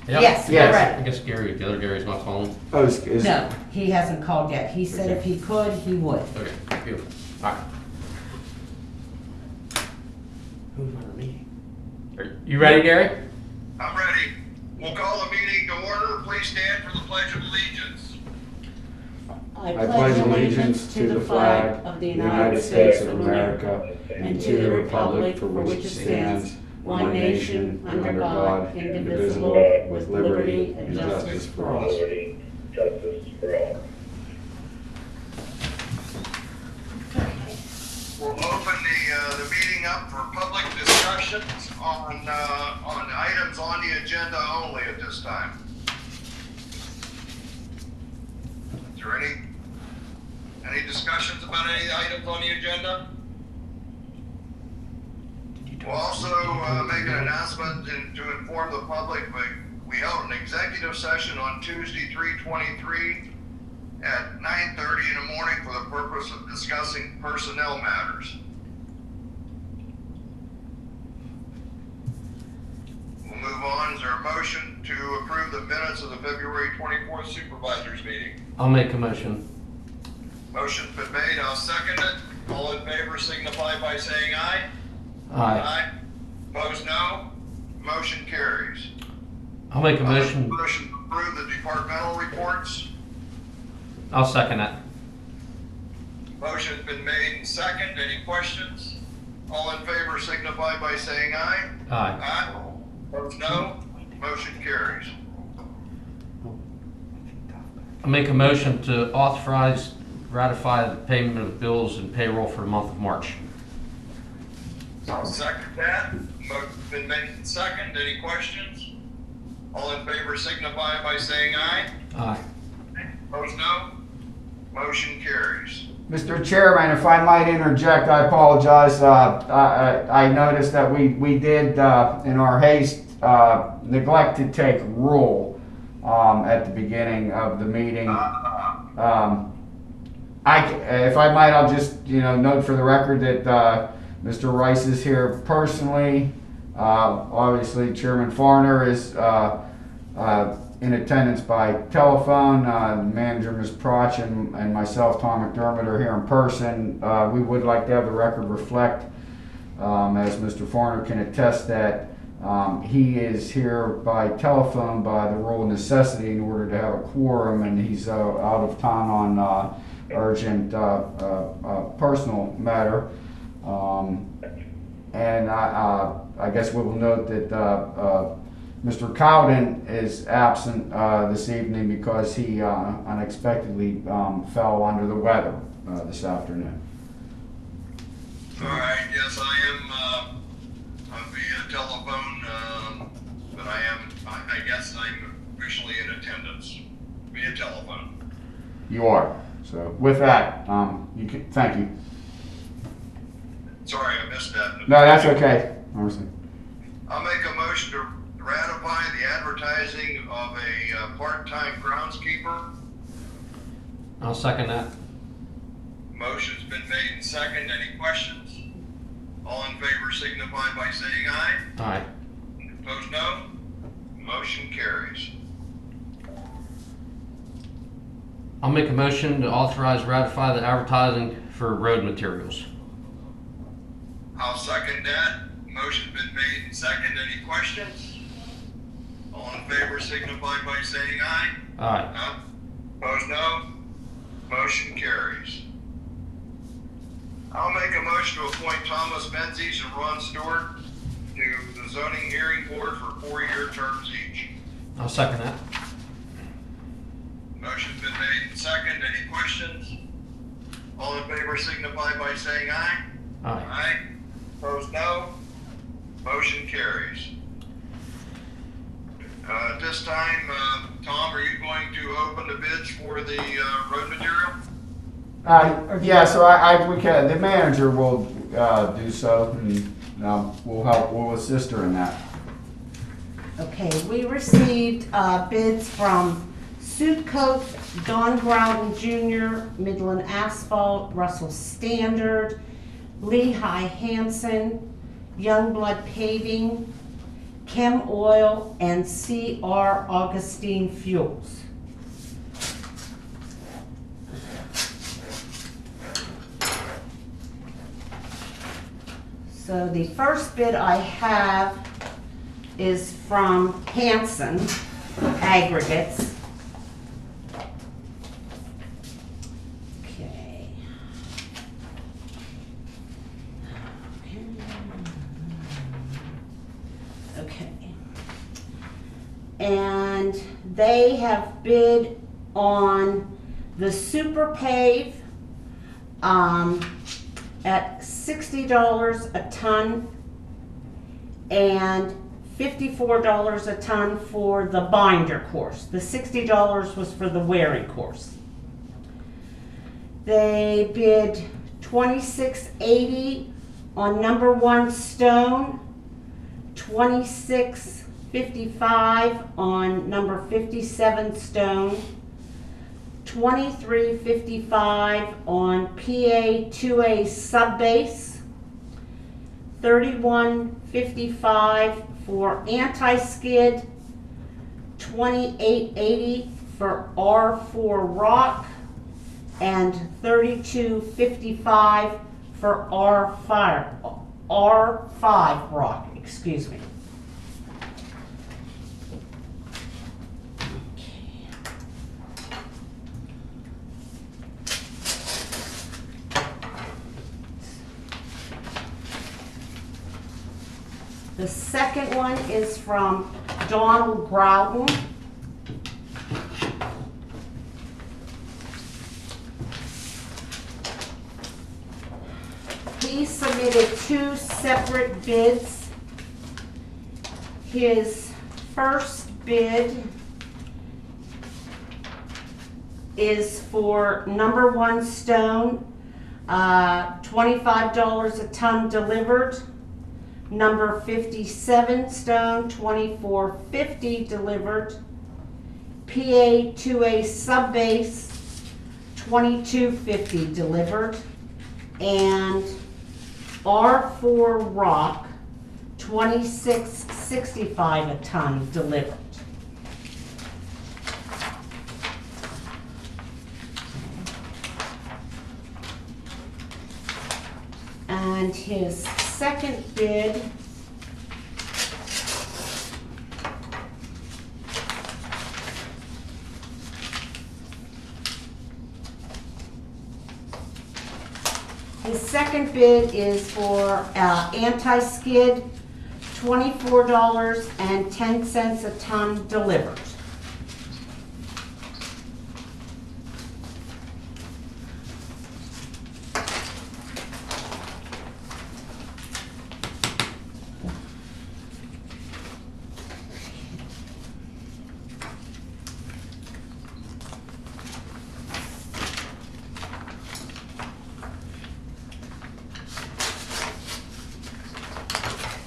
Yep. Yes, Yes. we're I ready. guess Gary, the other Gary's not calling. Oh, is No, he hasn't called yet. He said Okay. if he could, he would. Okay, beautiful. All right. Who's running the meeting? Are you ready, Gary? I'm ready. We'll call the meeting to order. Please stand for the Pledge of Allegiance. I pledge allegiance to the flag of the United States of America and to the republic for which it stands, one nation, under God, indivisible, with liberty and justice for all. We'll open the meeting up for public discussions on items on the agenda only at this time. Is there any discussions about any items on the agenda? We'll also make an announcement to inform the public. We held an executive session on Tuesday, 3/23 at 9:30 in the morning for the purpose of discussing personnel matters. We'll move on. Is there a motion to approve the minutes of the February 24th Supervisors meeting? I'll make a motion. Motion's been made. I'll second it. All in favor signify by saying aye. Aye. Opposed, no. Motion carries. I'll make a I'll make motion. Motion to approve the departmental reports. I'll second that. Motion's been made and second. Any questions? All in favor signify by saying aye. Aye. Aye. Opposed, no. Motion carries. I'll make a motion to authorize, ratify the payment of bills and payroll for the month of March. I'll second that. Motion's been made and second. Any questions? All in favor signify by saying aye. Aye. Opposed, no. Motion carries. Mr. Chairman, if I might interject, I apologize. I noticed that we did, in our haste, neglect to take roll at the beginning of the meeting. If I might, I'll just note for the record that Mr. Rice is here personally. Obviously, Chairman Farner is in attendance by telephone. Manager Ms. Proch and myself, Tom McDermott, are here in person. We would like to have the record reflect, as Mr. Farner can attest, that he is here by telephone by the rule of necessity in order to have a quorum, and he's out of town on urgent personal matter. And I guess we will note that Mr. Cowden is absent this evening because he unexpectedly fell under the weather this afternoon. All right, yes, I am via telephone, but I guess I'm officially in attendance via telephone. You are. So with that, thank you. Sorry, I missed that. No, that's okay. Honestly. I'll make a motion to ratify the advertising of a part-time groundskeeper. I'll second that. Motion's been made and second. Any questions? All in favor signify by saying aye. Aye. Opposed, no. Motion carries. I'll make a motion to authorize, ratify the advertising for road materials. I'll second that. Motion's been made and second. Any questions? All in favor signify by saying aye. Aye. Opposed, no. Motion carries. I'll make a motion to appoint Thomas Menzies and Ron Stewart to the zoning hearing board for 4-year terms each. I'll second that. Motion's been made and second. Any questions? All in favor signify by saying aye. Aye. Aye. Opposed, no. Motion carries. At this time, Tom, are you going to open the bids for the road material? Yeah, so we can. The manager will do so, and we'll assist her in that. Okay, we received bids from Suit Coat, Don Grouden Jr., Midland Asphalt, Russell Standard, Lehigh Hanson, Youngblood Paving, Chem Oil, and C.R. Augustine Fuels. So the first bid I have is from Hanson Aggregates. Okay. Okay. And they have bid on the Super Pave at $60 a ton and $54 a ton for the binder course. The $60 was for the wearing course. They bid $26.80 on number 1 stone, $26.55 on number 57 stone, $23.55 on PA 2A subbase, $31.55 for anti-skid, $28.80 for R4 rock, and $32.55 for R5 rock, excuse me. The second one is from Donald Groudon. He submitted 2 separate bids. His first bid is for number 1 stone, $25 a ton delivered. Number 57 stone, $24.50 delivered. PA 2A subbase, $22.50 delivered. And R4 rock, $26.65 a ton delivered. And his second bid is for anti-skid, $24.10 a ton delivered.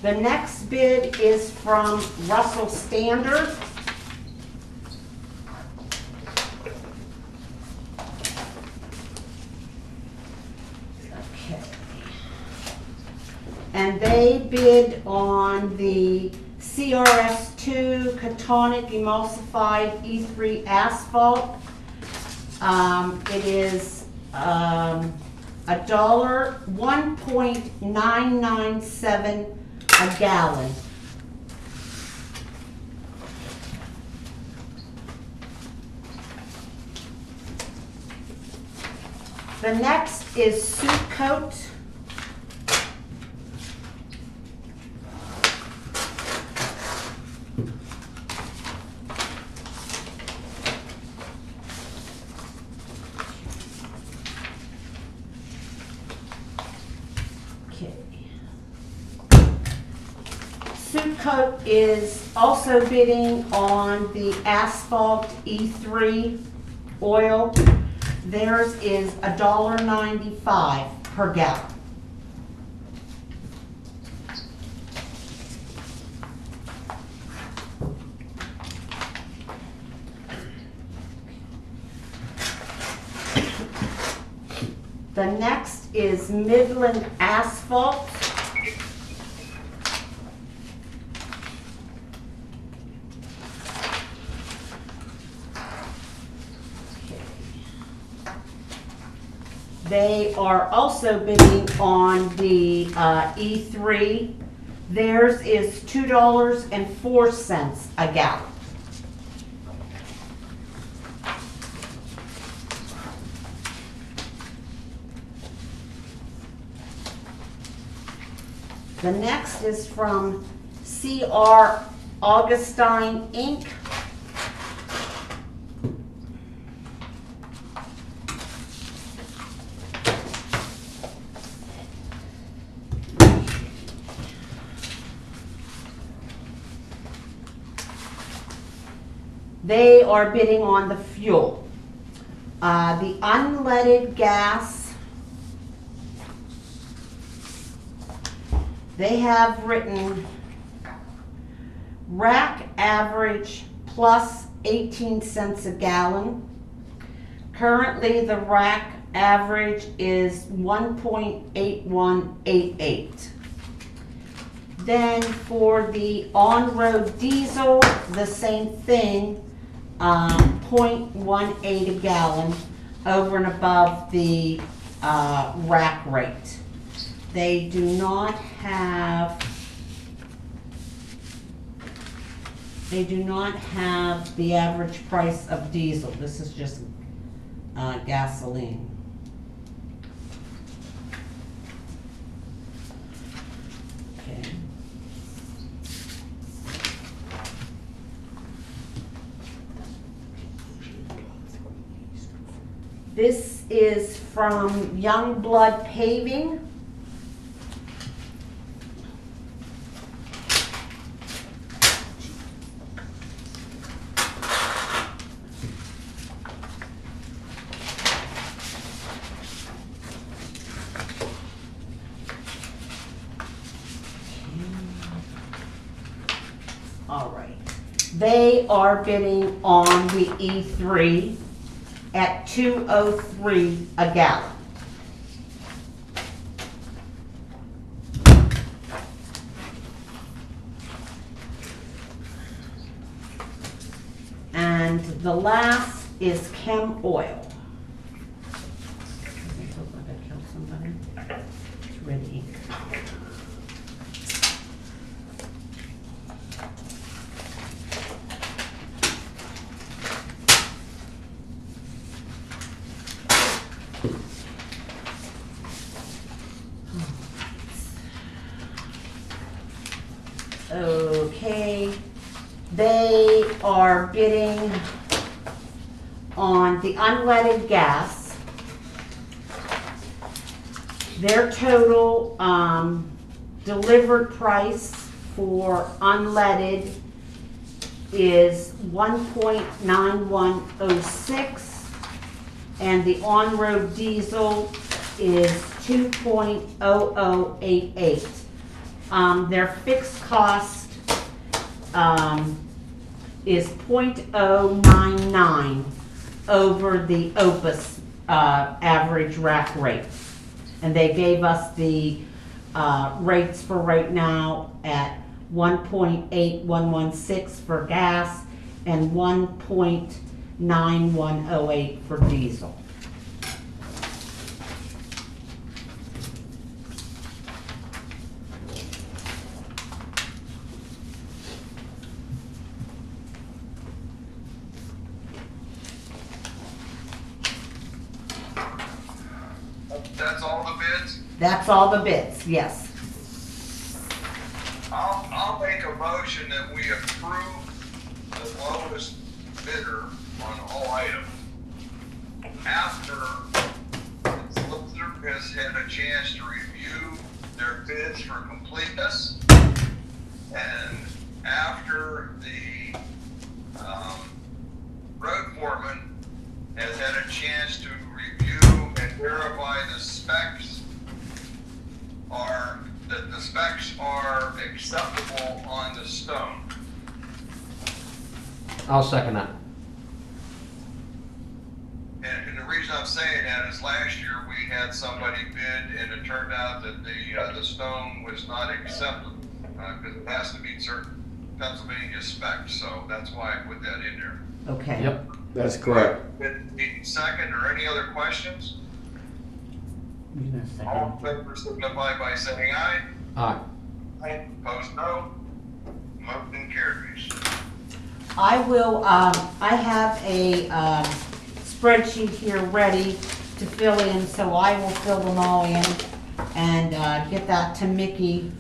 The next bid is from Russell Standard. Okay. And they bid on the CRS2 Catonic Emulsified E3 asphalt. It is $1.997 a gallon. The next is Soup Coat. Soup Coat is also bidding on the asphalt E3 oil. Theirs is $1.95 per gallon. The next is Midland Asphalt. They are also bidding on the E3. Theirs is $2.04 a gallon. The next is from CR Augustine Inc. They are bidding on the fuel. The unleaded gas, they have written rack average plus 18 cents a gallon. Currently, the rack average is 1.8188. Then for the on-road diesel, the same thing, 0.18 a gallon over and above the rack rate. They do not have the average price of diesel. This is just gasoline. Okay. This is from Youngblood Paving. All right. They are bidding on the E3 at $2.03 a gallon. And the last is Chem Oil. It's red ink. Okay, they are bidding on the unleaded gas. Their total delivered price for unleaded is 1.9106, and the on-road diesel is 2.0088. Their fixed cost is 0.099 over the Opus average rack rate. And they gave us the rates for right now at 1.8116 for gas and 1.9108 for diesel. That's all the bids? That's all the bids, yes. I'll make a motion that we approve the lowest bidder on all items. After the solicitor has had a chance to review their bids for completeness, and after the road foreman has had a chance to review and verify the specs are acceptable on the stone. I'll second that. And the reason I'm saying that is last year we had somebody bid and it turned out that the stone was not acceptable because it has to meet certain Pennsylvania specs. So that's why I put that in there. Okay. Yep. That's correct. Second, or any other questions? You gonna second? All in favor signify by saying aye. Aye. Aye. Opposed, no. Motion carries. I will, I have a, spreadsheet here ready to fill in, so I will fill them all in and, get that to Mickey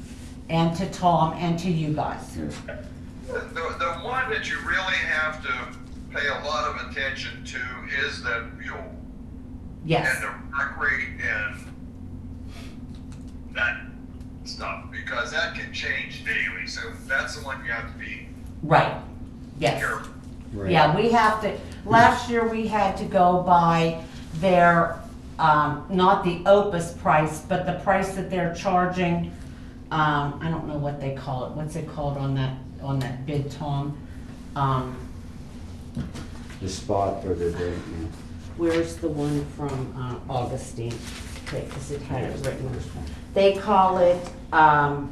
and to Tom and to you guys. The one that you really have to pay a lot of attention to is the fuel. Yes, And the rack rate and that stuff, because that can change daily, so that's the one you have to be right, yes. careful. Right. Yeah, we have to, last year we had to go by their, not the Opus price, but the price that they're charging. I don't know what they call it. What's it called on that bid, Tom? The spot or the date, yeah. Where's the one from, Augustine? Okay, because it had it written. They call it, The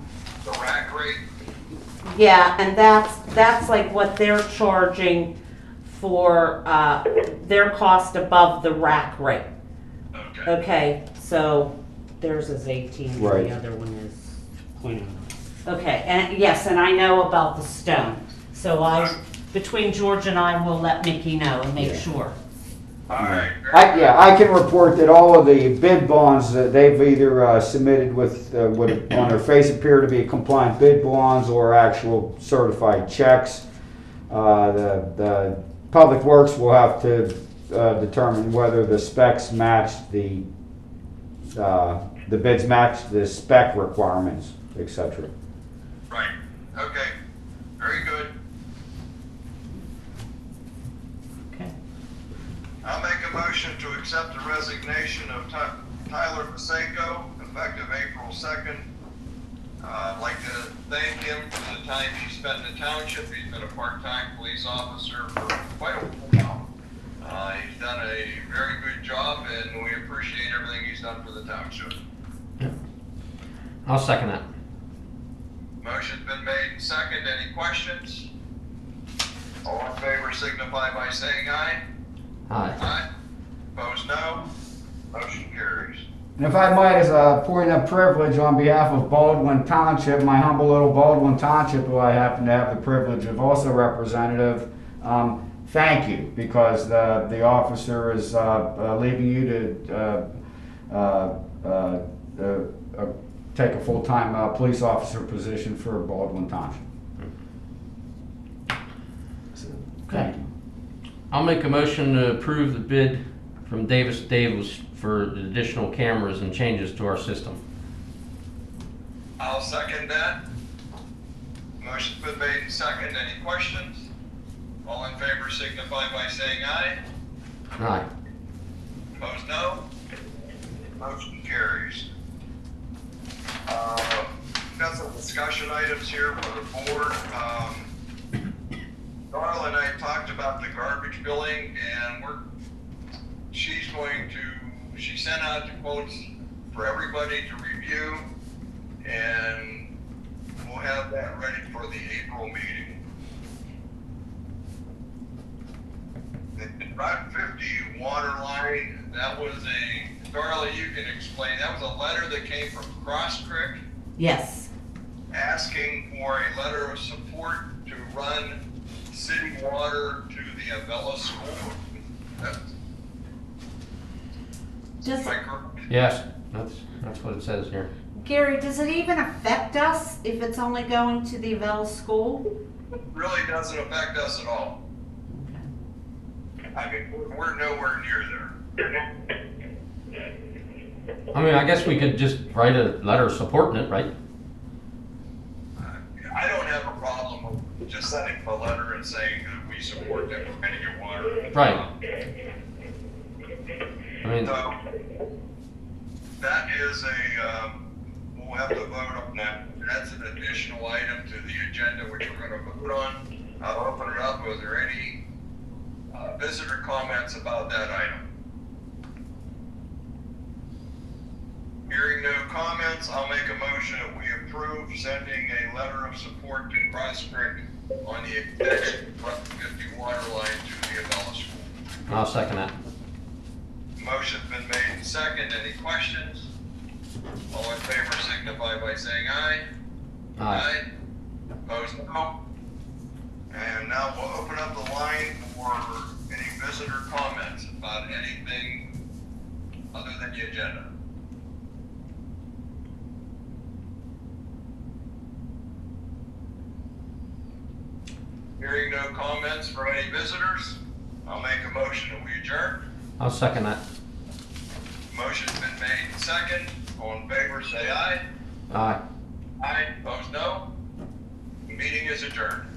rack rate, yeah, and that's like what they're charging for, their cost above the rack rate. okay. Okay, so theirs is 18, and Right. the other one is 0.09. Okay, and yes, and I know about the stone. So between George and I, will let Mickey know and make Yeah. sure. All right. I can report that all of the bid bonds that they've either submitted with what on their face appear to be compliant bid bonds or actual certified checks. The Public Works will have to determine whether the specs match the bids match the spec requirements, etc. Right, okay, very good. Okay. I'll make a motion to accept the resignation of Tyler Paseko, effective April 2nd. I'd like to thank him for the time he spent in the township. He's been a part-time police officer for quite a while. He's done a very good job, and we appreciate everything he's done for the township. I'll second that. Motion's been made and seconded. Any questions? All in favor signify by saying aye. Aye. Aye. Opposed, no. Motion carries. And if I might, as a point of privilege on behalf of Baldwin Township, my humble little Baldwin Township, who I happen to have the privilege of also representative, thank you, because the officer is leaving you to take a full-time police officer position for Baldwin Township. So, thank you. I'll make a motion to approve the bid from Davis for the additional cameras and changes to our system. I'll second that. Motion's been made and seconded. Any questions? All in favor signify by saying aye. Aye. Opposed, no. Motion carries. Got some discussion items here for the board. Darla and I talked about the garbage billing, and she sent out the quotes for everybody to review, and we'll have that ready for the April meeting. The Route 50 water line, that was Darla, you can explain, that was a letter that came from Cross Creek Yes, asking for a letter of support to run city water to the Avella School. does, Am I correct? Yes, that's what it says here. Gary, does it even affect us if it's only going to the Avella school? Really doesn't affect us at all. I mean, we're nowhere near there. I mean, I guess we could just write a letter supporting it, right? I don't have a problem with just sending a letter and saying that we support them running your water. Right. I mean, So, that is we'll have to vote on that. That's an additional item to the agenda, which we're gonna vote on. I'll open it up. Was there any visitor comments about that item? Hearing no comments, I'll make a motion that we approve sending a letter of support to Cross Creek on the extension of Route 50 water line to the Avella School. I'll second that. Motion's been made and seconded. Any questions? All in favor signify by saying aye. Aye. Opposed, no. And now we'll open up the line for any visitor comments about anything other than the agenda. Hearing no comments from any visitors, I'll make a motion that we adjourn. I'll second that. Motion's been made and second. All in favor, say aye. Aye. Aye. Opposed, no. The meeting is adjourned.